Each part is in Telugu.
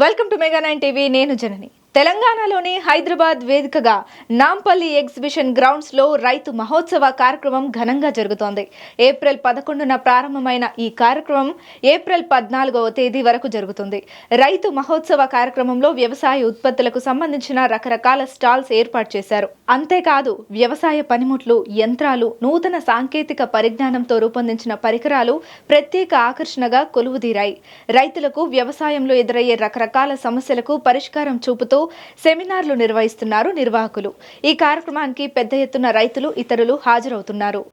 Welcome to mega 9 TV. నేను జనని. తెలంగాణలోని హైదరాబాద్ వేదికగా నాంపల్లి ఎగ్జిబిషన్ గ్రౌండ్స్ లో రైతు మహోత్సవ కార్యక్రమం ఘనంగా జరుగుతోంది. ఏప్రిల్ 11న ప్రారంభమైన ఈ కార్యక్రమం ఏప్రిల్ 14వ తేదీ వరకు జరుగుతుంది. రైతు మహోత్సవ కార్యక్రమంలో వ్యవసాయ ఉత్పత్తులకు సంబంధించిన రకరకాల స్టాల్స్ ఏర్పాటు చేశారు. అంతేకాదు వ్యవసాయ పనిముట్లు, యంత్రాలు, నూతన సాంకేతిక పరిజ్ఞానంతో రూపొందించిన పరికరాలు ప్రత్యేక ఆకర్షణగా కొలువుదీరాయి. రైతులకు వ్యవసాయంలో ఎదురయ్యే రకరకాల సమస్యలకు పరిష్కారం చూపుతూ సెమినార్లు నిర్వహిస్తున్నారు నిర్వాహకులు. ఈ కార్యక్రమానికి పెద్ద ఎత్తున రైతులు, ఇతరులు హాజరవుతున్నారు.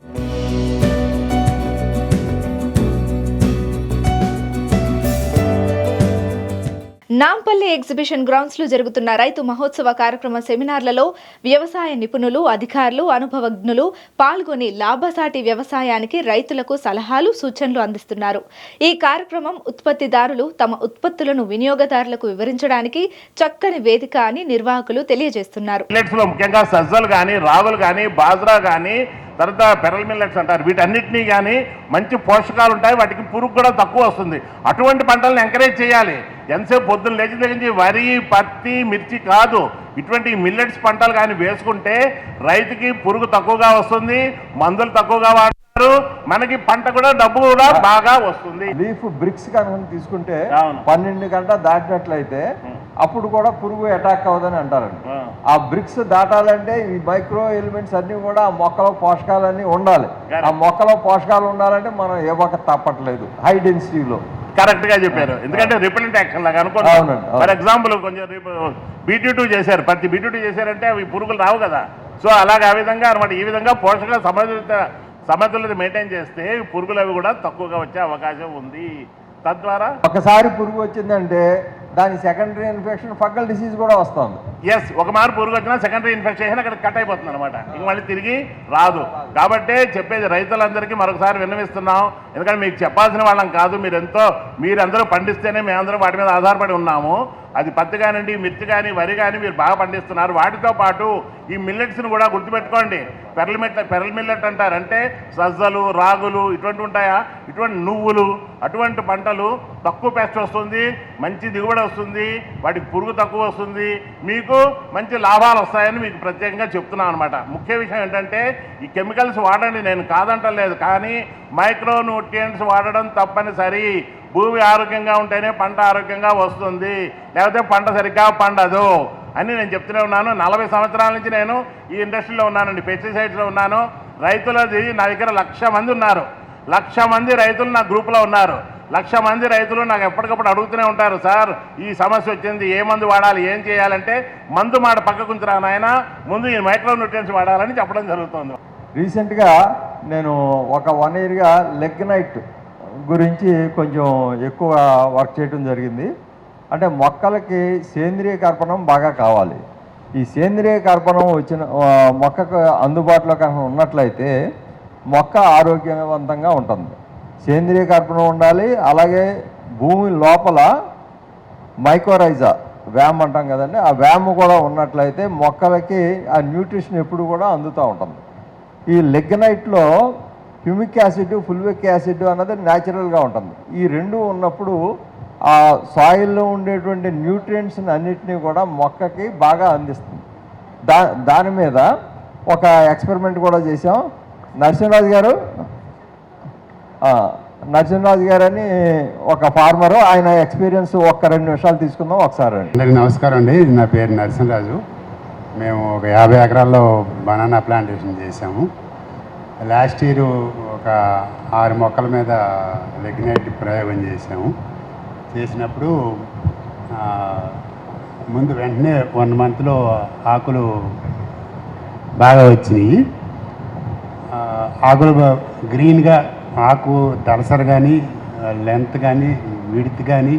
నాంపల్లి ఎగ్జిబిషన్ గ్రౌండ్స్ లో జరుగుతున్న రైతు మహోత్సవ కార్యక్రమ సెమినార్లలో వ్యవసాయ నిపుణులు, అధికారులు, అనుభవజ్ఞులు పాల్గొని లాభసాటి వ్యవసాయానికి రైతులకు సలహాలు, సూచనలు అందిస్తున్నారు. ఈ కార్యక్రమం ఉత్పత్తిదారులు తమ ఉత్పత్తులను వినియోగదారులకు వివరించడానికి చక్కని వేదిక అని నిర్వాహకులు తెలియజేస్తున్నారు. ముఖ్యంగా సజ్జలు కానీ, రాగులు కానీ, బాజ్రా కానీ, తర్వాత పెరల్ మిల్లెట్స్ అంటారు, వీటన్నిటినీ కానీ మంచి పోషకాలు ఉంటాయి, వాటికి పురుగు కూడా తక్కువ వస్తుంది. అటువంటి పంటలను ఎంకరేజ్ చేయాలి. ఎంతసేపు పొద్దున్న లేచి వరి, పత్తి, మిర్చి కాదు, ఇటువంటి మిల్లెట్స్ పంటలు కానీ వేసుకుంటే రైతుకి పురుగు తక్కువగా వస్తుంది, మందులు తక్కువగా వాడతారు, మనకి పంట కూడా డబ్బు కూడా బాగా వస్తుంది. లీఫ్ బ్రిక్స్ కనుక తీసుకుంటే 12 గంటలు దాటినట్లయితే అప్పుడు కూడా పురుగు అటాక్ అవ్వదని అంటారండి. ఆ బ్రిక్స్ దాటాలంటే ఈ మైక్రో ఎలిమెంట్స్ అన్ని కూడా ఆ మొక్కలో పోషకాలన్నీ ఉండాలి. ఆ మొక్కలో పోషకాలు ఉండాలంటే మనం ఇవ్వక తప్పట్లేదు హై డెన్సిటీలో. కరెక్ట్ గా చెప్పారు. ఎందుకంటే రిపెలెంట్ యాక్షన్ లాగా అనుకోండి. ఫర్ ఎగ్జాంపుల్ కొంచెం BT2 చేశారు, పత్తి BT2 చేశారంటే అవి పురుగులు రావు కదా. సో అలాగే ఆ విధంగా అనమాట. ఈ విధంగా పోషక సమతుల్యత మెయింటైన్ చేస్తే పురుగులు అవి కూడా తక్కువగా వచ్చే అవకాశం ఉంది. తద్వారా ఒకసారి పురుగు వచ్చిందంటే దాని సెకండరీ ఇన్ఫెక్షన్, ఫంగల్ డిసీజ్ కూడా వస్తుంది. ఎస్, ఒక మారు పురుగు వచ్చినా సెకండరీ ఇన్ఫెక్షన్ అక్కడ కట్ అయిపోతుంది అనమాట, ఇంక మళ్ళీ తిరిగి రాదు. కాబట్టి చెప్పేది రైతులందరికీ మరొకసారి విన్నవిస్తున్నాం. ఎందుకంటే మీకు చెప్పాల్సిన వాళ్ళం కాదు, మీరందరూ పండిస్తేనే మేమందరం వాటి మీద ఆధారపడి ఉన్నాము. అది పత్తి కానివ్వండి, మిర్చి కానీ, వరి కానీ మీరు బాగా పండిస్తున్నారు. వాటితో పాటు ఈ మిల్లెట్స్ని కూడా గుర్తుపెట్టుకోండి. పెరల్ మిల్లెట్ అంటారు, అంటే సజ్జలు, రాగులు ఇటువంటి ఉంటాయా, ఇటువంటి నువ్వులు, అటువంటి పంటలు తక్కువ పెస్ట్ వస్తుంది, మంచి దిగుబడి వస్తుంది, వాటికి పురుగు తక్కువ వస్తుంది, మీకు మంచి లాభాలు వస్తాయని మీకు ప్రత్యేకంగా చెప్తున్నాను అనమాట. ముఖ్య విషయం ఏంటంటే ఈ కెమికల్స్ వాడండి, నేను కాదంటలేదు, కానీ మైక్రో న్యూట్రియంట్స్ వాడడం తప్పనిసరి. భూమి ఆరోగ్యంగా ఉంటేనే పంట ఆరోగ్యంగా వస్తుంది, లేకపోతే పంట సరిగ్గా పండదు అని నేను చెప్తూనే ఉన్నాను. 40 సంవత్సరాల నుంచి నేను ఈ ఇండస్ట్రీలో ఉన్నానండి, పెస్టిసైడ్స్లో ఉన్నాను. రైతులది నా దగ్గర 1,00,000 మంది ఉన్నారు. 1,00,000 మంది రైతులు నా గ్రూప్లో ఉన్నారు. 1,00,000 మంది రైతులు నాకు ఎప్పటికప్పుడు అడుగుతూనే ఉంటారు, సార్ ఈ సమస్య వచ్చింది, ఏ మందు వాడాలి, ఏం చేయాలంటే మందు మాట పక్కకు ఉంచురా నాయన, ముందు ఈ మైక్రో న్యూట్రియంట్స్ వాడాలని చెప్పడం జరుగుతుంది. రీసెంట్గా నేను ఒక 1 ఇయర్గా లెగ్నైట్ గురించి కొంచెం ఎక్కువ వర్క్ చేయడం జరిగింది. అంటే మొక్కలకి సేంద్రియ కర్పణం బాగా కావాలి. ఈ సేంద్రియ కర్పణం వచ్చిన మొక్కకు అందుబాటులో కనుక ఉన్నట్లయితే మొక్క ఆరోగ్యవంతంగా ఉంటుంది. సేంద్రియ కర్పణం ఉండాలి. అలాగే భూమి లోపల మైకోరైజా, వ్యామ్ అంటాం కదండి, ఆ వ్యామ్ కూడా ఉన్నట్లయితే మొక్కలకి ఆ న్యూట్రిషన్ ఎప్పుడు కూడా అందుతూ ఉంటుంది. ఈ లెగ్నైట్లో హ్యూమిక్ యాసిడ్, ఫుల్విక్ యాసిడ్ అన్నది న్యాచురల్గా ఉంటుంది. ఈ రెండు ఉన్నప్పుడు ఆ సాయిల్లో ఉండేటువంటి న్యూట్రియంట్స్ని అన్నిటినీ కూడా మొక్కకి బాగా అందిస్తుంది. దాని మీద ఒక ఎక్స్పెరిమెంట్ కూడా చేసాం. నరసింహరాజు గారు అని ఒక ఫార్మరు, ఆయన ఎక్స్పీరియన్స్ ఒక్క 2 నిమిషాలు తీసుకుందాం ఒకసారి. అందరికీ నమస్కారం అండి, నా పేరు నరసింహరాజు. మేము ఒక 50 ఎకరాల్లో బనానా ప్లాంటేషన్ చేసాము. లాస్ట్ ఇయర్ ఒక 6 మొక్కల మీద లెగ్నైట్ ప్రయోగం చేసినప్పుడు ముందు వెంటనే 1 మంత్లో ఆకులు బాగా వచ్చినాయి. ఆకులు గ్రీన్గా, ఆకు దళసర కానీ, లెంత్ కానీ, విడ్త్ కానీ,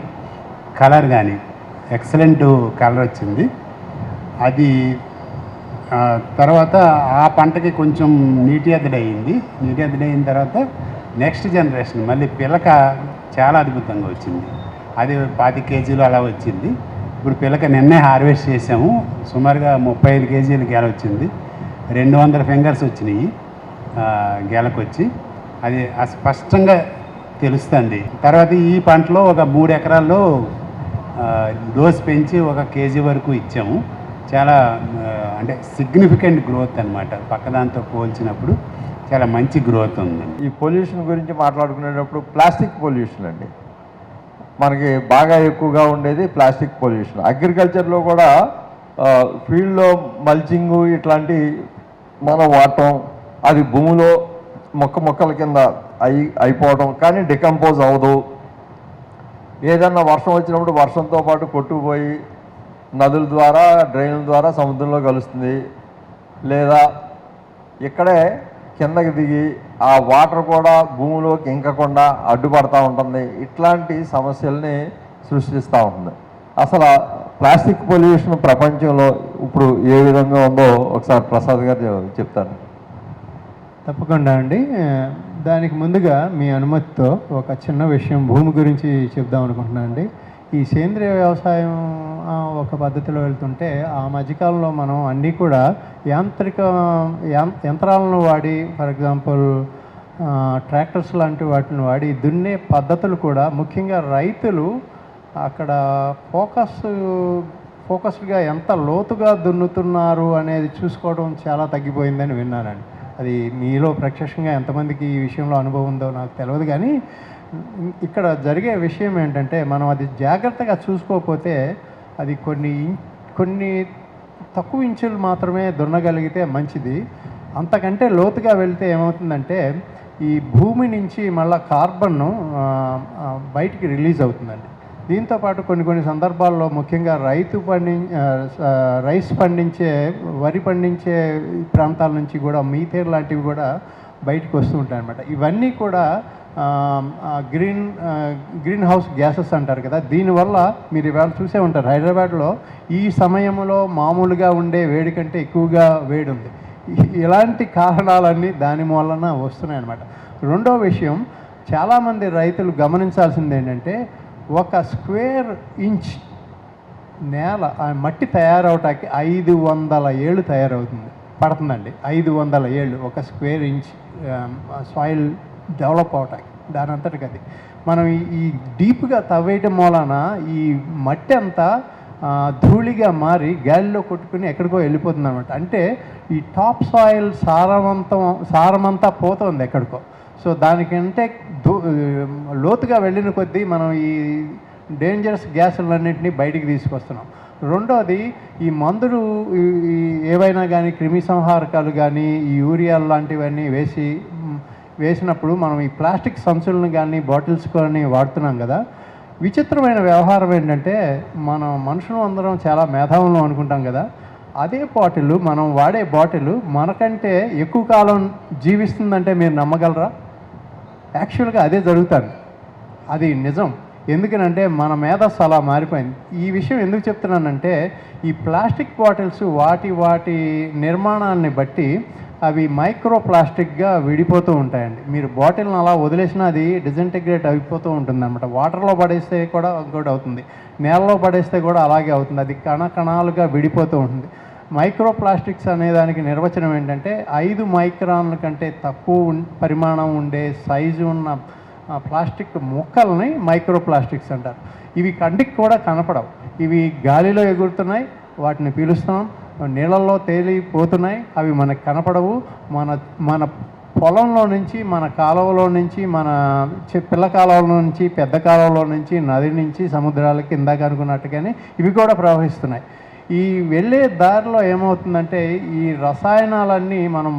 కలర్ కానీ ఎక్సలెంట్ కలర్ వచ్చింది. అది తర్వాత ఆ పంటకి కొంచెం నీటి ఎద్దడి అయిన తర్వాత నెక్స్ట్ జనరేషన్ మళ్ళీ పిలక చాలా అద్భుతంగా వచ్చింది. అది 25 కేజీలు అలా వచ్చింది. ఇప్పుడు పిలక నిన్నే హార్వెస్ట్ చేసాము. సుమారుగా 35 కేజీలు గెల వచ్చింది. 200 ఫింగర్స్ వచ్చినాయి గెలకొచ్చి. అది స్పష్టంగా తెలుస్తుంది. తర్వాత ఈ పంటలో ఒక 3 ఎకరాల్లో డోస్ పెంచి 1 కేజీ వరకు ఇచ్చాము. చాలా అంటే సిగ్నిఫికెంట్ గ్రోత్ అనమాట. పక్కదాంతో పోల్చినప్పుడు చాలా మంచి గ్రోత్ ఉందండి. ఈ పొల్యూషన్ గురించి మాట్లాడుకునేటప్పుడు ప్లాస్టిక్ పొల్యూషన్ అండి మనకి బాగా ఎక్కువగా ఉండేది ప్లాస్టిక్ పొల్యూషన్. అగ్రికల్చర్లో కూడా ఫీల్డ్లో మల్చింగు ఇట్లాంటి మనం వాడటం, అది భూమిలో మొక్కల కింద అయిపోవడం, కానీ డికంపోజ్ అవ్వదు. ఏదన్నా వర్షం వచ్చినప్పుడు వర్షంతో పాటు కొట్టుకుపోయి నదుల ద్వారా డ్రైన్ల ద్వారా సముద్రంలో కలుస్తుంది, లేదా ఇక్కడే కిందకి దిగి ఆ వాటర్ కూడా భూమిలోకి ఇంకకుండా అడ్డుపడతా ఉంటుంది. ఇట్లాంటి సమస్యల్ని సృష్టిస్తూ ఉంటుంది. అసలు ప్లాస్టిక్ పొల్యూషన్ ప్రపంచంలో ఇప్పుడు ఏ విధంగా ఉందో ఒకసారి ప్రసాద్ గారు చెప్తారు. తప్పకుండా అండి. దానికి ముందుగా మీ అనుమతితో ఒక చిన్న విషయం భూమి గురించి చెప్దాం అనుకుంటున్నాను అండి. ఈ సేంద్రియ వ్యవసాయం ఒక పద్ధతిలో వెళ్తుంటే ఆ మధ్యకాలంలో మనం అన్నీ కూడా యంత్రాలను వాడి, ఫర్ ఎగ్జాంపుల్ ట్రాక్టర్స్ లాంటి వాటిని వాడి దున్నే పద్ధతులు కూడా ముఖ్యంగా రైతులు అక్కడ ఫోకస్డ్గా ఎంత లోతుగా దున్నుతున్నారు అనేది చూసుకోవడం చాలా తగ్గిపోయిందని విన్నానండి. అది మీలో ప్రత్యక్షంగా ఎంతమందికి ఈ విషయంలో అనుభవం ఉందో నాకు తెలియదు, కానీ ఇక్కడ జరిగే విషయం ఏంటంటే మనం అది జాగ్రత్తగా చూసుకోకపోతే అది కొన్ని తక్కువ ఇంచులు మాత్రమే దున్నగలిగితే మంచిది. అంతకంటే లోతుగా వెళ్తే ఏమవుతుందంటే ఈ భూమి నుంచి మళ్ళీ కార్బన్ను బయటికి రిలీజ్ అవుతుందండి. దీంతోపాటు కొన్ని సందర్భాల్లో ముఖ్యంగా రైస్ పండించే, వరి పండించే ప్రాంతాల నుంచి కూడా మీథేన్ లాంటివి కూడా బయటకు వస్తూ ఉంటాయి అన్నమాట. ఇవన్నీ కూడా గ్రీన్ హౌస్ గ్యాసెస్ అంటారు కదా. దీనివల్ల మీరు ఇవాళ చూసే ఉంటారు హైదరాబాద్లో ఈ సమయంలో మామూలుగా ఉండే వేడి కంటే ఎక్కువగా వేడి ఉంది. ఇలాంటి కారణాలన్నీ దాని వలన వస్తున్నాయి అన్నమాట. రెండో విషయం, చాలామంది రైతులు గమనించాల్సింది ఏంటంటే 1 స్క్వేర్ ఇంచ్ నేల మట్టి తయారవటానికి 500 ఏళ్ళు పడుతుందండి. 500 ఏళ్ళు 1 స్క్వేర్ ఇంచ్ సాయిల్ డెవలప్ అవటానికి. దాని అంతటికి అది మనం ఈ డీప్గా తవ్వేయటం మూలన ఈ మట్టి అంతా ధూళిగా మారి గాలిలో కొట్టుకుని ఎక్కడికో వెళ్ళిపోతుంది అనమాట. అంటే ఈ టాప్ సాయిల్ సారమంతా పోతుంది ఎక్కడికో. సో దానికంటే లోతుగా వెళ్ళిన కొద్దీ మనం ఈ డేంజరస్ గ్యాసులన్నింటినీ బయటికి తీసుకొస్తున్నాం. రెండోది, ఈ మందులు ఏవైనా కానీ క్రిమి సంహారకాలు కానీ ఈ యూరియాలు లాంటివన్నీ వేసినప్పుడు మనం ఈ ప్లాస్టిక్ సంచులను కానీ బాటిల్స్ కానీ వాడుతున్నాం కదా. విచిత్రమైన వ్యవహారం ఏంటంటే మనం మనుషులు అందరం చాలా మేధావులు అనుకుంటాం కదా. అదే బాటిల్, మనం వాడే బాటిల్ మనకంటే ఎక్కువ కాలం జీవిస్తుందంటే మీరు నమ్మగలరా? యాక్చువల్గా అదే జరుగుతుంది. అది నిజం. ఎందుకనంటే మన మేధస్సు అలా మారిపోయింది. ఈ విషయం ఎందుకు చెప్తున్నానంటే ఈ ప్లాస్టిక్ బాటిల్స్ వాటి నిర్మాణాన్ని బట్టి అవి మైక్రో ప్లాస్టిక్గా విడిపోతూ ఉంటాయండి. మీరు బాటిల్ని అలా వదిలేసినా అది డిజంటిగ్రేట్ అయిపోతూ ఉంటుంది అన్నమాట. వాటర్లో పడేస్తే కూడా ఇంకోటి అవుతుంది, నేలలో పడేస్తే కూడా అలాగే అవుతుంది. అది కణాలుగా విడిపోతూ ఉంటుంది. మైక్రో ప్లాస్టిక్స్ అనే దానికి నిర్వచనం ఏంటంటే 5 మైక్రాన్ల కంటే తక్కువ పరిమాణం ఉండే సైజు ఉన్న ప్లాస్టిక్ ముక్కల్ని మైక్రో ప్లాస్టిక్స్ అంటారు. ఇవి కంటికి కూడా కనపడవు. ఇవి గాలిలో ఎగురుతున్నాయి, వాటిని పీలుస్తున్నాం, నీళ్ళల్లో తేలిపోతున్నాయి, అవి మనకు కనపడవు. మన పొలంలో నుంచి, మన కాలువలో నుంచి, మన పిల్ల కాలువలో నుంచి, పెద్ద కాలువలో నుంచి, నది నుంచి సముద్రాలకి ఇందాక అనుకున్నట్టుగానే ఇవి కూడా ప్రవహిస్తున్నాయి. ఈ వెళ్ళే దారిలో ఏమవుతుందంటే ఈ రసాయనాలన్నీ మనం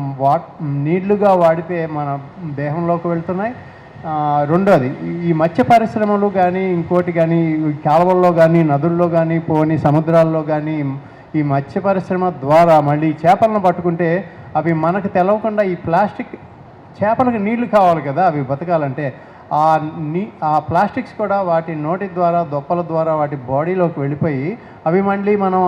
నీళ్లుగా వాడితే మన దేహంలోకి వెళ్తున్నాయి. రెండోది, ఈ మత్స్య పరిశ్రమలు కానీ ఇంకోటి కానీ కాలువల్లో కానీ నదుల్లో కానీ పోని సముద్రాల్లో కానీ ఈ మత్స్య పరిశ్రమ ద్వారా మళ్ళీ చేపలను పట్టుకుంటే అవి మనకు తెలవకుండా ఈ ప్లాస్టిక్ చేపలకు నీళ్లు కావాలి కదా అవి బతకాలంటే, ఆ ప్లాస్టిక్స్ కూడా వాటి నోటి ద్వారా, దొప్పల ద్వారా వాటి బాడీలోకి వెళ్ళిపోయి అవి మళ్ళీ మనం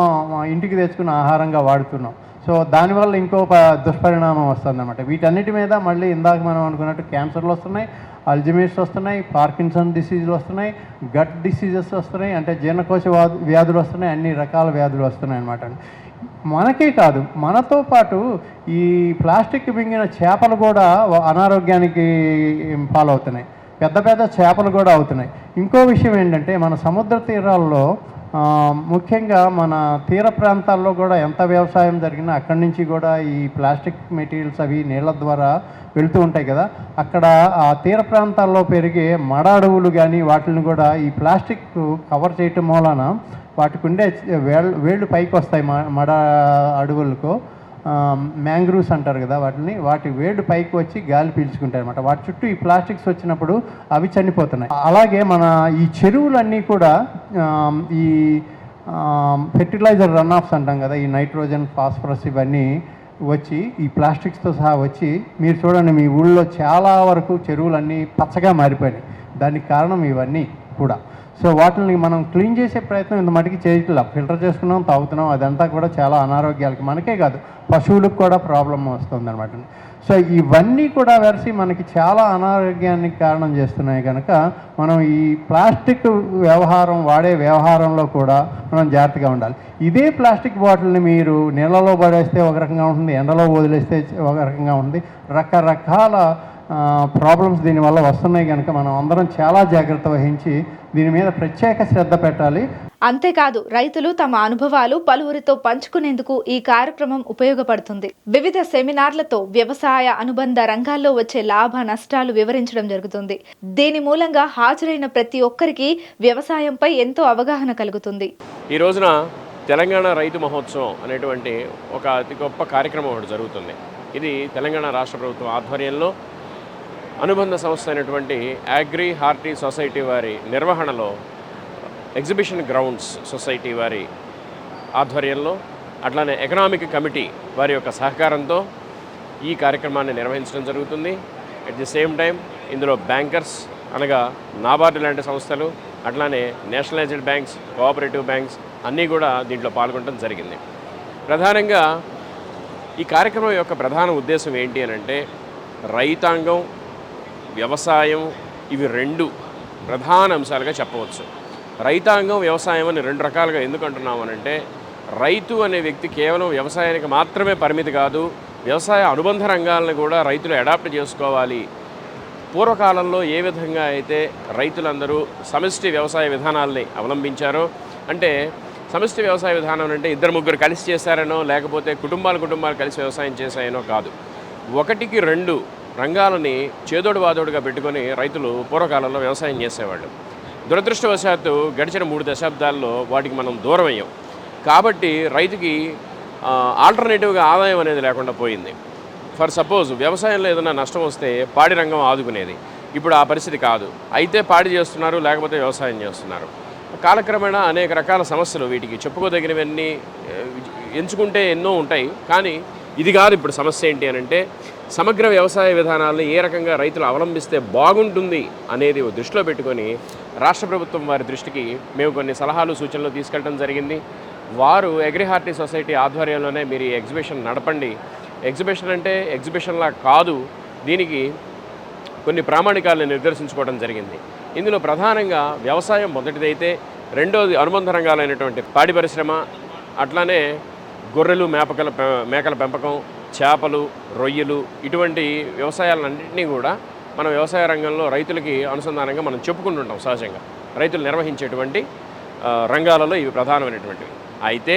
ఇంటికి తెచ్చుకున్న ఆహారంగా వాడుతున్నాం. సో దానివల్ల ఇంకో దుష్పరిణామం వస్తుందన్నమాట. వీటన్నిటి మీద మళ్ళీ ఇందాక మనం అనుకున్నట్టు క్యాన్సర్లు వస్తున్నాయి, అల్జిమేర్స్ వస్తున్నాయి, పార్కిన్సన్ డిసీజులు వస్తున్నాయి, గట్ డిసీజెస్ వస్తున్నాయి, అంటే జీర్ణకోశ వ్యాధులు వస్తున్నాయి, అన్ని రకాల వ్యాధులు వస్తున్నాయి అన్నమాట. మనకే కాదు, మనతో పాటు ఈ ప్లాస్టిక్ మింగిన చేపలు కూడా అనారోగ్యానికి పాలవుతున్నాయి. పెద్ద పెద్ద చేపలు కూడా అవుతున్నాయి. ఇంకో విషయం ఏంటంటే మన సముద్ర తీరాల్లో ముఖ్యంగా మన తీర ప్రాంతాల్లో కూడా ఎంత వ్యవసాయం జరిగినా అక్కడి నుంచి కూడా ఈ ప్లాస్టిక్ మెటీరియల్స్ అవి నీళ్ళ ద్వారా వెళ్తూ ఉంటాయి కదా. అక్కడ ఆ తీర ప్రాంతాల్లో పెరిగే మడ అడవులు కానీ వాటిని కూడా ఈ ప్లాస్టిక్ కవర్ చేయటం మూలన వాటికి ఉండే వేళ్ళు పైకి వస్తాయి. మడ అడవులకు మ్యాంగ్రూవ్స్ అంటారు కదా వాటి వేళ్ళు పైకి వచ్చి గాలి పీల్చుకుంటాయి అనమాట. వాటి చుట్టూ ఈ ప్లాస్టిక్స్ వచ్చినప్పుడు అవి చనిపోతున్నాయి. అలాగే మన ఈ చెరువులన్నీ కూడా ఈ ఫెర్టిలైజర్ రన్ ఆఫ్స్ అంటాం కదా, ఈ నైట్రోజన్, ఫాస్ఫరస్ ఇవన్నీ వచ్చి ఈ ప్లాస్టిక్స్తో సహా వచ్చి మీరు చూడండి మీ ఊళ్ళో చాలా వరకు చెరువులన్నీ పచ్చగా మారిపోయినాయి. దానికి కారణం ఇవన్నీ కూడా. సో వాటిని మనం క్లీన్ చేసే ప్రయత్నం ఇంత మటుకి చేయట్లా. ఫిల్టర్ చేసుకున్నాం, తాగుతున్నాం, అదంతా కూడా చాలా అనారోగ్యాలకి, మనకే కాదు పశువులకు కూడా ప్రాబ్లం వస్తుంది అనమాట. సో ఇవన్నీ కూడా వెరసి మనకి చాలా అనారోగ్యానికి కారణం చేస్తున్నాయి కనుక మనం ఈ ప్లాస్టిక్ వాడే వ్యవహారంలో కూడా మనం జాగ్రత్తగా ఉండాలి. ఇదే ప్లాస్టిక్ బాటిల్ని మీరు నీళ్ళలో పడేస్తే ఒక రకంగా ఉంటుంది, ఎండలో వదిలేస్తే ఒక రకంగా ఉంటుంది. రకరకాల ప్రాబ్లమ్స్ దీనివల్ల వస్తున్నాయి కనుక మనం అందరం చాలా జాగ్రత్త వహించి దీని మీద ప్రత్యేక శ్రద్ధ పెట్టాలి. అంతేకాదు రైతులు తమ అనుభవాలు పలువురితో పంచుకునేందుకు ఈ కార్యక్రమం ఉపయోగపడుతుంది. వివిధ సెమినార్లతో వ్యవసాయ అనుబంధ రంగాల్లో వచ్చే లాభ నష్టాలు వివరించడం జరుగుతుంది. దీని మూలంగా హాజరైన ప్రతి ఒక్కరికి వ్యవసాయంపై ఎంతో అవగాహన కలుగుతుంది. ఈ రోజున తెలంగాణ రైతు మహోత్సవం అనేటువంటి ఒక అతి గొప్ప కార్యక్రమం ఒకటి జరుగుతుంది. ఇది తెలంగాణ రాష్ట్ర ప్రభుత్వం ఆధ్వర్యంలో అనుబంధ సంస్థ అయినటువంటి అగ్రి హార్టీ సొసైటీ వారి నిర్వహణలో ఎగ్జిబిషన్ గ్రౌండ్స్ సొసైటీ వారి ఆధ్వర్యంలో అట్లానే ఎకనామిక్ కమిటీ వారి యొక్క సహకారంతో ఈ కార్యక్రమాన్ని నిర్వహించడం జరుగుతుంది. అట్ ది సేమ్ టైం ఇందులో బ్యాంకర్స్ అనగా నాబార్డు లాంటి సంస్థలు, అట్లానే నేషనలైజ్డ్ బ్యాంక్స్, కోఆపరేటివ్ బ్యాంక్స్ అన్నీ కూడా దీంట్లో పాల్గొనడం జరిగింది. ప్రధానంగా ఈ కార్యక్రమం యొక్క ప్రధాన ఉద్దేశం ఏంటి అని అంటే రైతాంగం, వ్యవసాయం ఇవి రెండు ప్రధాన అంశాలుగా చెప్పవచ్చు. రైతాంగం, వ్యవసాయం అని రెండు రకాలుగా ఎందుకు అంటున్నామనంటే రైతు అనే వ్యక్తి కేవలం వ్యవసాయానికి మాత్రమే పరిమితి కాదు, వ్యవసాయ అనుబంధ రంగాలను కూడా రైతులు అడాప్ట్ చేసుకోవాలి. పూర్వకాలంలో ఏ విధంగా అయితే రైతులందరూ సమిష్టి వ్యవసాయ విధానాల్ని అవలంబించారో, అంటే సమిష్టి వ్యవసాయ విధానం అంటే ఇద్దరు ముగ్గురు కలిసి చేశారనో లేకపోతే కుటుంబాలు కలిసి వ్యవసాయం చేశాయనో కాదు. 1-2 రంగాలని చేదోడు వాదోడుగా పెట్టుకొని రైతులు పూర్వకాలంలో వ్యవసాయం చేసేవాళ్ళు. దురదృష్టవశాత్తు గడిచిన 3 దశాబ్దాల్లో వాటికి మనం దూరం అయ్యాం. కాబట్టి రైతుకి ఆల్టర్నేటివ్గా ఆదాయం అనేది లేకుండా పోయింది. ఫర్ సపోజ్ వ్యవసాయంలో ఏదైనా నష్టం వస్తే పాడి రంగం ఆదుకునేది. ఇప్పుడు ఆ పరిస్థితి కాదు. అయితే పాడి చేస్తున్నారు, లేకపోతే వ్యవసాయం చేస్తున్నారు. కాలక్రమేణా అనేక రకాల సమస్యలు, వీటికి చెప్పుకోదగినవన్నీ ఎంచుకుంటే ఎన్నో ఉంటాయి. కానీ ఇది కాదు ఇప్పుడు సమస్య. ఏంటి అని అంటే సమగ్ర వ్యవసాయ విధానాలను ఏ రకంగా రైతులు అవలంబిస్తే బాగుంటుంది అనేది దృష్టిలో పెట్టుకొని రాష్ట్ర ప్రభుత్వం వారి దృష్టికి మేము కొన్ని సలహాలు, సూచనలు తీసుకెళ్ళడం జరిగింది. వారు అగ్రి హార్టీ సొసైటీ ఆధ్వర్యంలోనే మీరు ఈ ఎగ్జిబిషన్ నడపండి. ఎగ్జిబిషన్ అంటే ఎగ్జిబిషన్లా కాదు, దీనికి కొన్ని ప్రామాణికాలను నిర్దేశించుకోవడం జరిగింది. ఇందులో ప్రధానంగా వ్యవసాయం మొదటిదైతే, రెండోది అనుబంధ రంగాలైనటువంటి పాడి పరిశ్రమ, అట్లానే గొర్రెలు, మేకల పెంపకం, చేపలు, రొయ్యలు, ఇటువంటి వ్యవసాయాలన్నింటినీ కూడా మన వ్యవసాయ రంగంలో రైతులకి అనుసంధానంగా మనం చెప్పుకుంటుంటాం. సహజంగా రైతులు నిర్వహించేటువంటి రంగాలలో ఇవి ప్రధానమైనటువంటివి. అయితే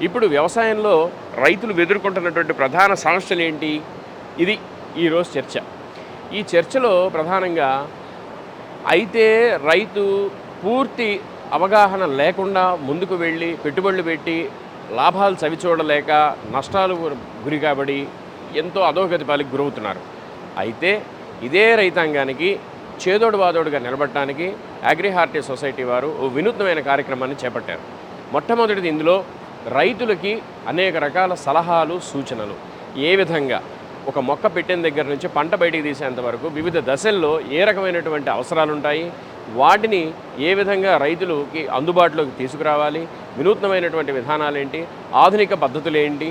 ఇప్పుడు వ్యవసాయంలో రైతులు ఎదుర్కొంటున్నటువంటి ప్రధాన సమస్యలు ఏంటి? ఇది ఈరోజు చర్చ. ఈ చర్చలో ప్రధానంగా అయితే రైతు పూర్తి అవగాహన లేకుండా ముందుకు వెళ్ళి పెట్టుబడులు పెట్టి లాభాలు చవిచూడలేక నష్టాలు గురి కాబడి ఎంతో అధోగతి పాలికి గురవుతున్నారు. అయితే ఇదే రైతాంగానికి చేదోడు వాదోడుగా నిలబడటానికి అగ్రి హార్టీ సొసైటీ వారు ఓ వినూత్నమైన కార్యక్రమాన్ని చేపట్టారు. మొట్టమొదటిది ఇందులో రైతులకి అనేక రకాల సలహాలు, సూచనలు, ఏ విధంగా ఒక మొక్క పెట్టిన దగ్గర నుంచి పంట బయటికి తీసేంత వరకు వివిధ దశల్లో ఏ రకమైనటువంటి అవసరాలు ఉంటాయి, వాటిని ఏ విధంగా రైతులకి అందుబాటులోకి తీసుకురావాలి, వినూత్నమైనటువంటి విధానాలు ఏంటి, ఆధునిక పద్ధతులు ఏంటి,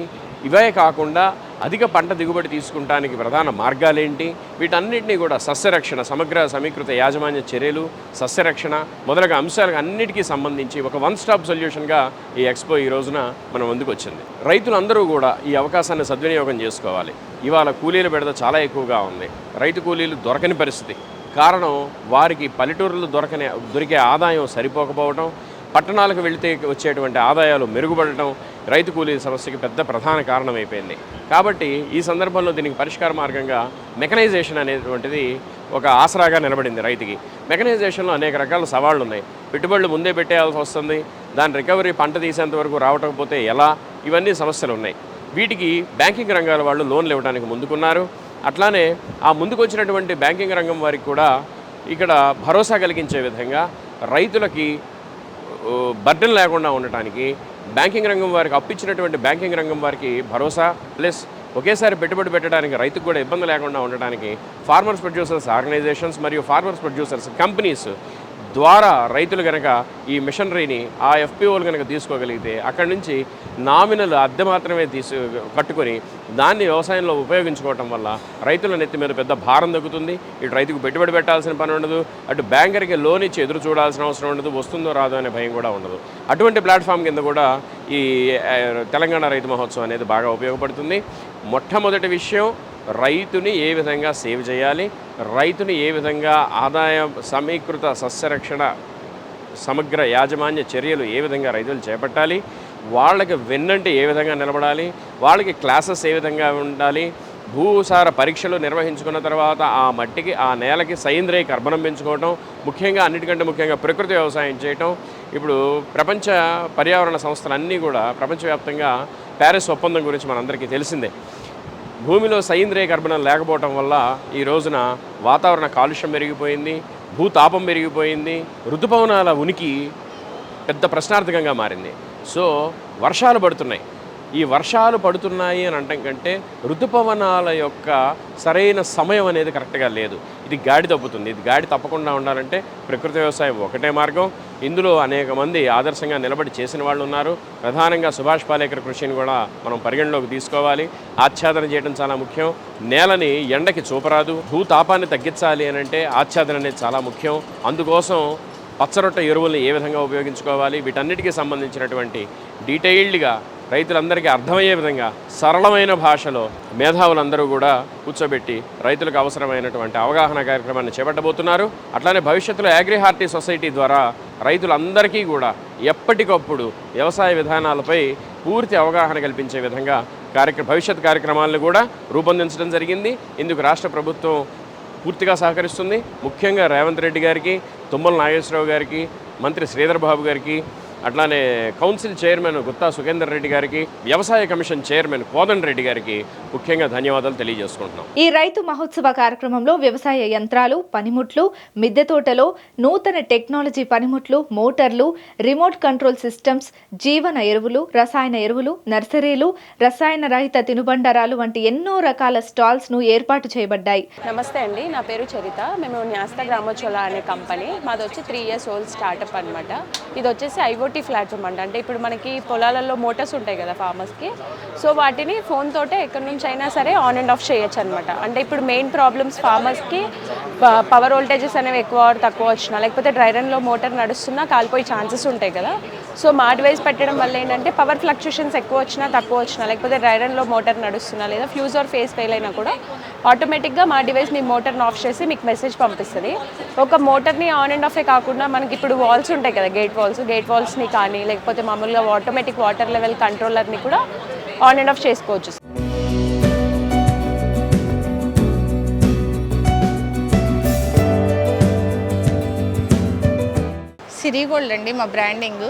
ఇవే కాకుండా అధిక పంట దిగుబడి తీసుకుంటానికి ప్రధాన మార్గాలేంటి, వీటన్నిటినీ కూడా సస్యరక్షణ, సమగ్ర సమీకృత యాజమాన్య చర్యలు, సస్యరక్షణ మొదలగు అంశాలకు అన్నిటికీ సంబంధించి ఒక వన్ స్టాప్ సొల్యూషన్గా ఈ ఎక్స్పో ఈ రోజున మన ముందుకు వచ్చింది. రైతులందరూ కూడా ఈ అవకాశాన్ని సద్వినియోగం చేసుకోవాలి. ఇవాళ కూలీల బెడద చాలా ఎక్కువగా ఉంది. రైతు కూలీలు దొరకని పరిస్థితి. కారణం వారికి పల్లెటూరులో దొరికే ఆదాయం సరిపోకపోవడం, పట్టణాలకు వెళితే వచ్చేటువంటి ఆదాయాలు మెరుగుపడటం రైతు కూలీ సమస్యకి పెద్ద ప్రధాన కారణమైపోయింది. కాబట్టి ఈ సందర్భంలో దీనికి పరిష్కార మార్గంగా మెకనైజేషన్ అనేటువంటిది ఒక ఆసరాగా నిలబడింది రైతుకి. మెకనైజేషన్లో అనేక రకాల సవాళ్లు ఉన్నాయి. పెట్టుబడులు ముందే పెట్టేయాల్సి వస్తుంది, దాని రికవరీ పంట తీసేంత వరకు రావటకపోతే ఎలా, ఇవన్నీ సమస్యలు ఉన్నాయి. వీటికి బ్యాంకింగ్ రంగాల వాళ్ళు లోన్లు ఇవ్వడానికి ముందుకున్నారు. అట్లానే ఆ ముందుకు వచ్చినటువంటి బ్యాంకింగ్ రంగం వారికి కూడా ఇక్కడ భరోసా కలిగించే విధంగా రైతులకి బర్డెన్ లేకుండా ఉండటానికి బ్యాంకింగ్ రంగం వారికి అప్పిచ్చినటువంటి బ్యాంకింగ్ రంగం వారికి భరోసా ప్లస్ ఒకేసారి పెట్టుబడి పెట్టడానికి రైతుకు కూడా ఇబ్బంది లేకుండా ఉండటానికి ఫార్మర్స్ ప్రొడ్యూసర్స్ ఆర్గనైజేషన్స్ మరియు ఫార్మర్స్ ప్రొడ్యూసర్స్ కంపెనీస్ ద్వారా రైతులు కనుక ఈ మిషనరీని ఆ ఎఫ్పిఓలు కనుక తీసుకోగలిగితే అక్కడి నుంచి నామినల్ అద్దె మాత్రమే కట్టుకొని దాన్ని వ్యవసాయంలో ఉపయోగించుకోవటం వల్ల రైతుల నెత్తి మీద పెద్ద భారం తగ్గుతుంది. ఇటు రైతుకు పెట్టుబడి పెట్టాల్సిన పని ఉండదు, అటు బ్యాంకర్కి లోన్ ఇచ్చి ఎదురు చూడాల్సిన అవసరం ఉండదు, వస్తుందో రాదో అనే భయం కూడా ఉండదు. అటువంటి ప్లాట్ఫామ్ కింద కూడా ఈ తెలంగాణ రైతు మహోత్సవం అనేది బాగా ఉపయోగపడుతుంది. మొట్టమొదటి విషయం, రైతుని ఏ విధంగా సేవ్ చేయాలి, రైతుని ఏ విధంగా ఆదాయ సమీకృత సస్యరక్షణ సమగ్ర యాజమాన్య చర్యలు ఏ విధంగా రైతులు చేపట్టాలి, వాళ్ళకి వెన్నంటే ఏ విధంగా నిలబడాలి, వాళ్ళకి క్లాసెస్ ఏ విధంగా ఉండాలి, భూసార పరీక్షలు నిర్వహించుకున్న తర్వాత ఆ మట్టికి ఆ నేలకి సేంద్రియ కర్బనం పెంచుకోవటం, ముఖ్యంగా అన్నిటికంటే ముఖ్యంగా ప్రకృతి వ్యవసాయం చేయటం. ఇప్పుడు ప్రపంచ పర్యావరణ సంస్థలన్నీ కూడా ప్రపంచవ్యాప్తంగా ప్యారిస్ ఒప్పందం గురించి మనందరికీ తెలిసిందే. భూమిలో సేంద్రియ కర్బనం లేకపోవటం వల్ల ఈ రోజున వాతావరణ కాలుష్యం పెరిగిపోయింది, భూతాపం పెరిగిపోయింది, ఋతుపవనాల ఉనికి పెద్ద ప్రశ్నార్థకంగా మారింది. సో వర్షాలు పడుతున్నాయి. ఈ వర్షాలు పడుతున్నాయి అని అనటం కంటే ఋతుపవనాల యొక్క సరైన సమయం అనేది కరెక్ట్గా లేదు. ఇది గాడి తప్పుతుంది. ఇది గాడి తప్పకుండా ఉండాలంటే ప్రకృతి వ్యవసాయం ఒకటే మార్గం. ఇందులో అనేక మంది ఆదర్శంగా నిలబడి చేసిన వాళ్ళు ఉన్నారు. ప్రధానంగా సుభాష్ పాలేకర్ కృషిని కూడా మనం పరిగణలోకి తీసుకోవాలి. ఆచ్ఛాదన చేయడం చాలా ముఖ్యం. నేలని ఎండకి చూపరాదు. భూతాపాన్ని తగ్గించాలి అని అంటే ఆచ్ఛాదన అనేది చాలా ముఖ్యం. అందుకోసం పచ్చరొట్ట ఎరువుల్ని ఏ విధంగా ఉపయోగించుకోవాలి, వీటన్నిటికీ సంబంధించినటువంటి డీటెయిల్డ్గా రైతులందరికీ అర్థమయ్యే విధంగా సరళమైన భాషలో మేధావులందరూ కూడా కూర్చోబెట్టి రైతులకు అవసరమైనటువంటి అవగాహన కార్యక్రమాన్ని చేపట్టబోతున్నారు. అట్లానే భవిష్యత్తులో అగ్రిహార్టీ సొసైటీ ద్వారా రైతులందరికీ కూడా ఎప్పటికప్పుడు వ్యవసాయ విధానాలపై పూర్తి అవగాహన కల్పించే విధంగా భవిష్యత్ కార్యక్రమాలను కూడా రూపొందించడం జరిగింది. ఇందుకు రాష్ట్ర ప్రభుత్వం పూర్తిగా సహకరిస్తుంది. ముఖ్యంగా రేవంత్ రెడ్డి గారికి, తుమ్మల నాగేశ్వరరావు గారికి, మంత్రి శ్రీధర్ బాబు గారికి, అట్లానే కౌన్సిల్ చైర్మన్ గుత్తా సుఖేందర్ రెడ్డి గారికి, వ్యవసాయ కమిషన్ చైర్మన్ కోదండ రెడ్డి గారికి ముఖ్యంగా ధన్యవాదాలు తెలియజేసుకుంటున్నాం. ఈ రైతు మహోత్సవ కార్యక్రమంలో వ్యవసాయ యంత్రాలు, పనిముట్లు, మిద్దె తోటలో నూతన టెక్నాలజీ పనిముట్లు, మోటార్లు, రిమోట్ కంట్రోల్ సిస్టమ్స్, జీవన ఎరువులు, రసాయన ఎరువులు, నర్సరీలు, రసాయన రహిత తినుబండారాలు వంటి ఎన్నో రకాల స్టాల్స్ ను ఏర్పాటు చేయబడ్డాయి. నమస్తే అండి, నా పేరు చరిత. మేము న్యాస్త గ్రామోచోళ అనే కంపెనీ. మాది వచ్చి 3 years old స్టార్టప్ అనమాట. ఇది వచ్చేసి IoT ప్లాట్ఫామ్ అంటే ఇప్పుడు మనకి పొలాలలో మోటార్స్ ఉంటాయి కదా ఫార్మర్స్కి. సో వాటిని ఫోన్ తోటే ఎక్కడి నుంచి అయినా సరే ఆన్ అండ్ ఆఫ్ చేయొచ్చు అనమాట. అంటే ఇప్పుడు మెయిన్ ప్రాబ్లమ్స్ ఫార్మర్స్కి పవర్ వోల్టేజెస్ అనేవి ఎక్కువ తక్కువ వచ్చినా, లేకపోతే డ్రై రన్లో మోటార్ నడుస్తున్నా కాలిపోయే ఛాన్సెస్ ఉంటాయి కదా. సో మా డివైస్ పెట్టడం వల్ల ఏంటంటే పవర్ ఫ్లక్చుయేషన్స్ ఎక్కువ వచ్చినా తక్కువ వచ్చినా, లేకపోతే డ్రై రన్లో మోటార్ నడుస్తున్నా లేదా ఫ్యూజ్ ఆర్ ఫేస్ ఫెయిల్ అయినా కూడా ఆటోమేటిక్గా మా డివైస్ మీ మోటార్ని ఆఫ్ చేసి మీకు మెసేజ్ పంపిస్తుంది. ఒక మోటార్ని ఆన్ అండ్ ఆఫే కాకుండా మనకి ఇప్పుడు వాల్స్ ఉంటాయి కదా, గేట్ వాల్స్ని కానీ లేకపోతే మామూలుగా ఆటోమేటిక్ వాటర్ లెవెల్ కంట్రోలర్ని కూడా ఆన్ అండ్ ఆఫ్ చేసుకోవచ్చు. సిరి గోల్డ్ అండి మా బ్రాండింగ్.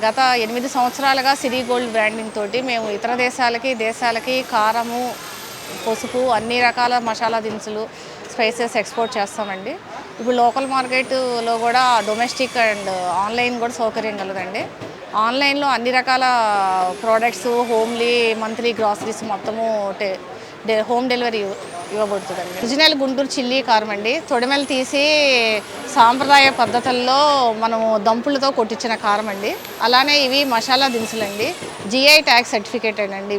గత 8 సంవత్సరాలుగా సిరి గోల్డ్ బ్రాండింగ్ తోటి మేము ఇతర దేశాలకి కారము, పసుపు, అన్ని రకాల మసాలా దినుసులు, స్పైసెస్ ఎక్స్పోర్ట్ చేస్తామండి. ఇప్పుడు లోకల్ మార్కెట్లో కూడా డొమెస్టిక్ అండ్ ఆన్లైన్ కూడా సౌకర్యం కలదండి. ఆన్లైన్లో అన్ని రకాల ప్రోడక్ట్స్, హోమ్లీ, మంత్లీ గ్రాసరీస్ మొత్తము హోమ్ డెలివరీ ఇవ్వబడుతుందండి. ఒరిజినల్ గుంటూరు చిల్లీ కారం అండి. తొడిమెలు తీసి సాంప్రదాయ పద్ధతుల్లో మనము దంపులతో కొట్టించిన కారం అండి. అలానే ఇవి మసాలా దినుసులండి, GI ట్యాగ్ సర్టిఫికేటెడ్ అండి.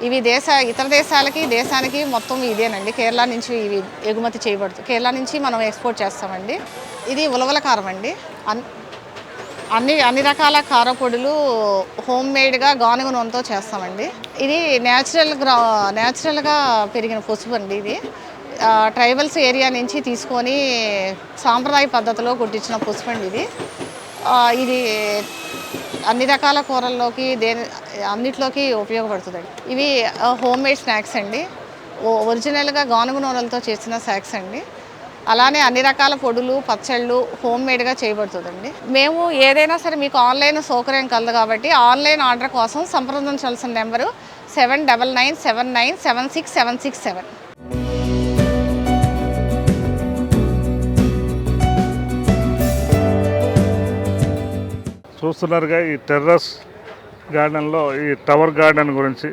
ఇవి ఇతర దేశానికి మొత్తం ఇదేనండి. కేరళ నుంచి ఇవి ఎగుమతి చేయబడుతుంది. కేరళ నుంచి మనం ఎక్స్పోర్ట్ చేస్తామండి. ఇది ఉలవల కారం అండి. అన్ని రకాల కారపొడులు హోమ్ మేడ్గా గానుగ నూనెతో చేస్తామండి. ఇది న్యాచురల్గా పెరిగిన పసుపు అండి. ఇది ట్రైబల్స్ ఏరియా నుంచి తీసుకొని సాంప్రదాయ పద్ధతిలో కుట్టించిన పుష్పండి ఇది. ఇది అన్ని రకాల కూరల్లోకి అన్నిట్లోకి ఉపయోగపడుతుందండి. ఇవి హోమ్ మేడ్ స్నాక్స్ అండి. ఒరిజినల్గా గానుగ నూనెలతో చేసిన స్నాక్స్ అండి. అలానే అన్ని రకాల పొడులు పచ్చళ్ళు హోమ్ మేడ్గా చేయబడుతుందండి. మేము ఏదైనా సరే మీకు ఆన్లైన్ సౌకర్యం కలదు కాబట్టి ఆన్లైన్ ఆర్డర్ కోసం సంప్రదించాల్సిన నెంబరు 7997976767. చూస్తున్నారుగా ఈ టెర్రస్ గార్డెన్లో ఈ టవర్ గార్డెన్ గురించి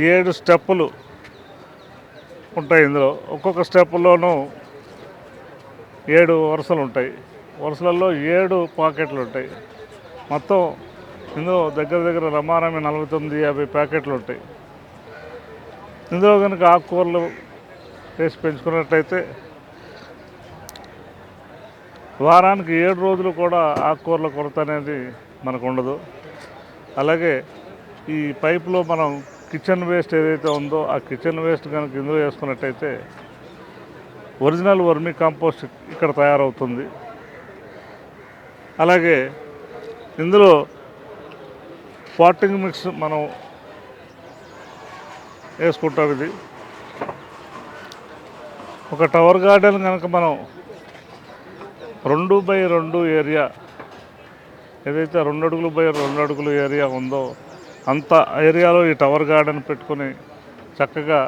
7 స్టెప్పులు ఉంటాయి. ఇందులో ఒక్కొక్క స్టెప్పులోనూ 7 వరుసలు ఉంటాయి. వరుసలలో 7 పాకెట్లు ఉంటాయి. మొత్తం ఇందులో దగ్గర రమారమి 49-50 ప్యాకెట్లు ఉంటాయి. ఇందులో కనుక ఆకుకూరలు వేసి పెంచుకున్నట్లయితే వారానికి 7 రోజులు కూడా ఆకుకూరల కొరత అనేది మనకు ఉండదు. అలాగే ఈ పైపులో మనం కిచెన్ వేస్ట్ ఏదైతే ఉందో ఆ కిచెన్ వేస్ట్ కనుక ఇందులో వేసుకున్నట్టయితే ఒరిజినల్ వర్మీ కాంపోస్ట్ ఇక్కడ తయారవుతుంది. అలాగే ఇందులో పాటింగ్ మిక్స్ మనం వేసుకుంటాం. ఇది ఒక టవర్ గార్డెన్ కనుక మనం 2x2 ఏరియా ఏదైతే 2 అడుగులు బై 2 అడుగులు ఏరియా ఉందో అంత ఏరియాలో ఈ టవర్ గార్డెన్ పెట్టుకుని చక్కగా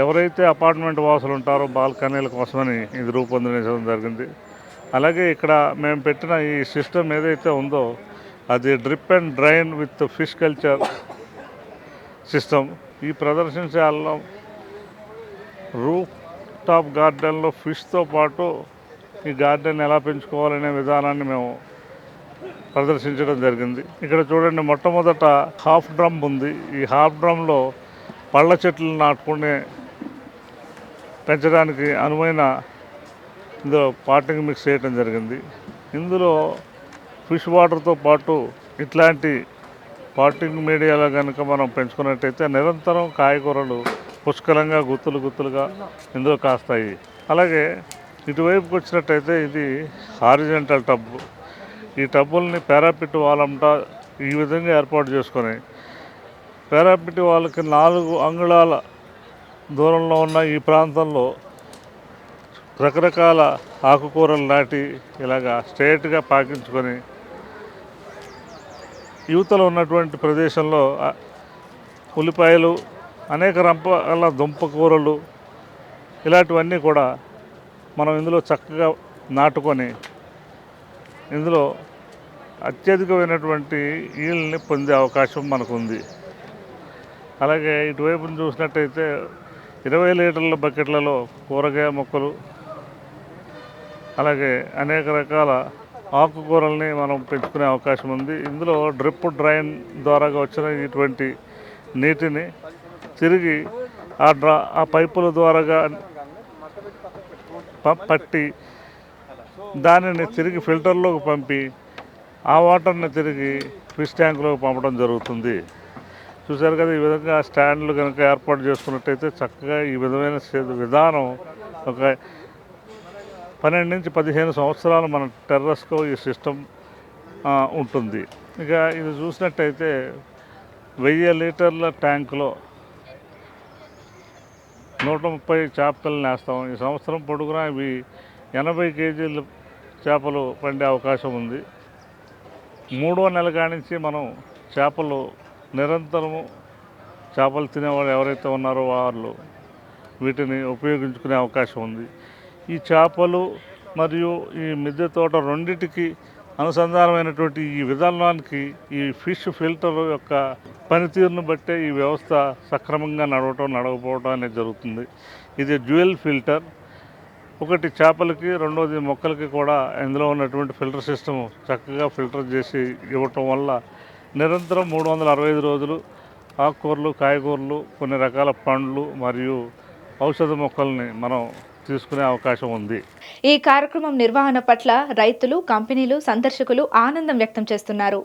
ఎవరైతే అపార్ట్మెంట్ వాసులు ఉంటారో బాల్కనీల కోసమని ఇది రూపొందించడం జరిగింది. అలాగే ఇక్కడ మేము పెట్టిన ఈ సిస్టమ్ ఏదైతే ఉందో అది drip and drain with fish culture system. ఈ ప్రదర్శనశాలలో రూఫ్ టాప్ గార్డెన్లో ఫిష్తో పాటు ఈ గార్డెన్ ఎలా పెంచుకోవాలనే విధానాన్ని మేము ప్రదర్శించడం జరిగింది. ఇక్కడ చూడండి, మొట్టమొదట హాఫ్ డ్రమ్ ఉంది. ఈ హాఫ్ డ్రమ్లో పళ్ళ చెట్లు నాటుకునే పెంచడానికి అనువైన ఇందులో పాటింగ్ మిక్స్ చేయడం జరిగింది. ఇందులో ఫిష్ వాటర్తో పాటు ఇట్లాంటి పాటింగ్ మీడియాలో కనుక మనం పెంచుకున్నట్టయితే నిరంతరం కాయగూరలు పుష్కలంగా గుత్తులుగా ఇందులో కాస్తాయి. అలాగే ఇటువైపుకి వచ్చినట్టయితే ఇది హారిజెంటల్ టబ్బు. ఈ టబ్బుల్ని పారాపిట్ వాలంట ఈ విధంగా ఏర్పాటు చేసుకొని పారాపిట్ వాళ్ళకి 4 అంగుళాల దూరంలో ఉన్న ఈ ప్రాంతంలో రకరకాల ఆకుకూరలు నాటి ఇలాగా స్ట్రైట్గా పాకించుకొని యువతలో ఉన్నటువంటి ప్రదేశంలో ఉల్లిపాయలు అనేక రకాల దుంపకూరలు ఇలాంటివన్నీ కూడా మనం ఇందులో చక్కగా నాటుకొని ఇందులో అత్యధికమైనటువంటి ఈల్ని పొందే అవకాశం మనకు ఉంది. అలాగే ఇటువైపును చూసినట్టయితే 20 లీటర్ల బకెట్లలో కూరగాయ మొక్కలు అలాగే అనేక రకాల ఆకుకూరల్ని మనం పెంచుకునే అవకాశం ఉంది. ఇందులో డ్రిప్ డ్రైన్ ద్వారా వచ్చిన ఇటువంటి నీటిని తిరిగి ఆ పైపుల ద్వారాగా పట్టి దానిని తిరిగి ఫిల్టర్లోకి పంపి ఆ వాటర్ని తిరిగి ఫిష్ ట్యాంకులోకి పంపడం జరుగుతుంది. చూశారు కదా, ఈ విధంగా స్టాండ్లు కనుక ఏర్పాటు చేసుకున్నట్టయితే చక్కగా ఈ విధమైన విధానం ఒక 12 నుంచి 15 సంవత్సరాలు మన టెర్రస్కో ఈ సిస్టమ్ ఉంటుంది. ఇక ఇది చూసినట్టయితే 1000 లీటర్ల ట్యాంకులో 130 చేపలను వేస్తాం. ఈ సంవత్సరం పొడుగునా ఇవి 80 కేజీల చేపలు పండే అవకాశం ఉంది. 3వ నెల కానించి మనం చేపలు నిరంతరము చేపలు తినేవాళ్ళు ఎవరైతే ఉన్నారో వాళ్ళు వీటిని ఉపయోగించుకునే అవకాశం ఉంది. ఈ చేపలు మరియు ఈ మిద్దె తోట రెండిటికి అనుసంధానమైనటువంటి ఈ విధానానికి ఈ ఫిష్ ఫిల్టర్ యొక్క పనితీరును బట్టే ఈ వ్యవస్థ సక్రమంగా నడవకపోవడం అనేది జరుగుతుంది. ఇది డ్యూయల్ ఫిల్టర్. ఒకటి చేపలకి, రెండోది మొక్కలకి కూడా ఇందులో ఉన్నటువంటి ఫిల్టర్ సిస్టమ్ చక్కగా ఫిల్టర్ చేసి ఇవ్వటం వల్ల నిరంతరం 365 రోజులు ఆకుకూరలు, కాయగూరలు, కొన్ని రకాల పండ్లు మరియు ఔషధ మొక్కల్ని మనం తీసుకునే అవకాశం ఉంది. ఈ కార్యక్రమం నిర్వహణ పట్ల రైతులు, కంపెనీలు, సందర్శకులు ఆనందం వ్యక్తం చేస్తున్నారు.